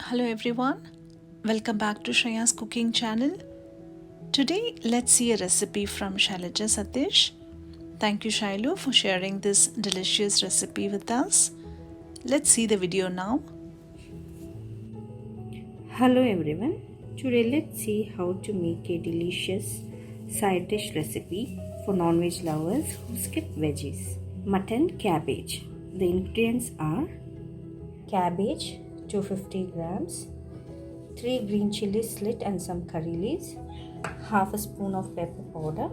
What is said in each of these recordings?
Hello everyone, welcome back to Shreya's cooking channel. Today let's see a recipe from Shailaja Satish. Thank you Shailu for sharing this delicious recipe with us. Let's see the video now. Hello everyone, today let's see how to make a delicious side dish recipe for non-veg lovers who skip veggies. Mutton cabbage. The ingredients are cabbage 250 grams, 3 green chilies slit and some curry leaves, half a spoon of pepper powder,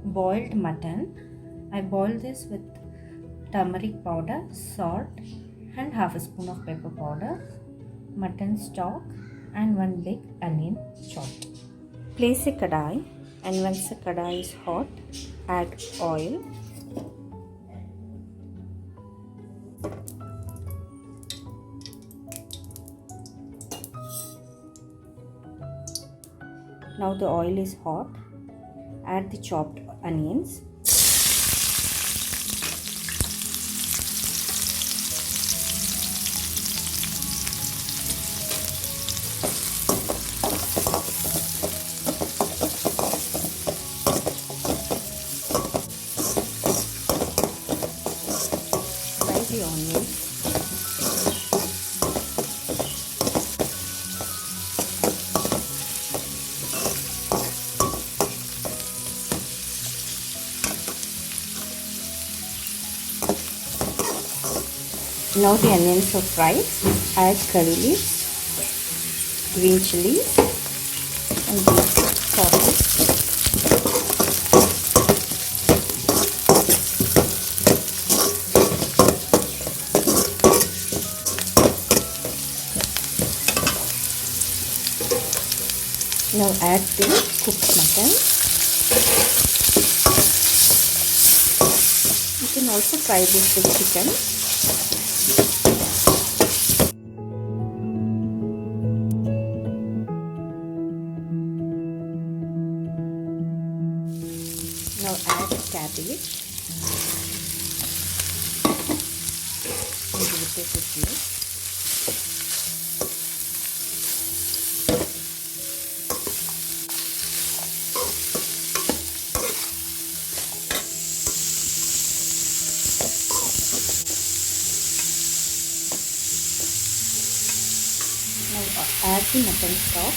boiled mutton. I boiled this with turmeric powder, salt and half a spoon of pepper powder, mutton stock and one big onion chopped. Place a kadai, and once the kadai is hot, add oil. Now the oil is hot, add the chopped onions. Fry the onions. Now the onions are fried, add curry leaves, green chilies and these sauces. Now add the cooked mutton. You can also fry this with chicken. Now add cabbage and give it a quick mix. Now add the mutton stock.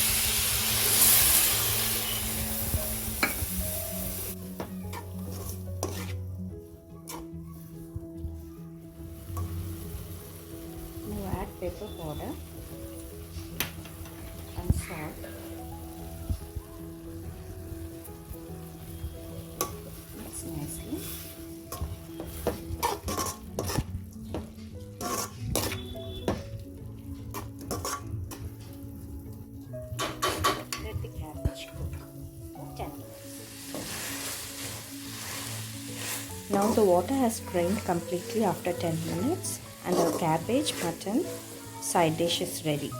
Now add pepper powder and salt. Mix nicely. Let the cabbage cook for 10 minutes. Now the water has drained completely after 10 minutes and our cabbage mutton side dish is ready.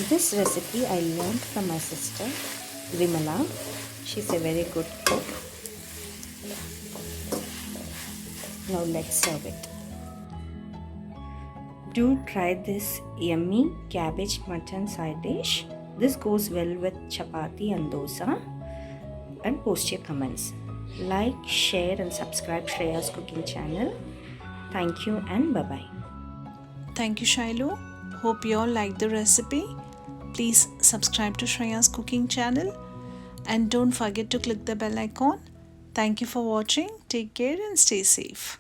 This recipe I learned from my sister Vimala. She's a very good cook. Now let's serve it. Do try this yummy cabbage mutton side dish. This goes well with chapati and dosa. And post your comments. Like, share and subscribe Shreya's cooking channel. Thank you and bye-bye. Thank you Shailu. Hope you all liked the recipe. Please subscribe to Shreya's cooking channel and don't forget to click the bell icon. Thank you for watching. Take care and stay safe.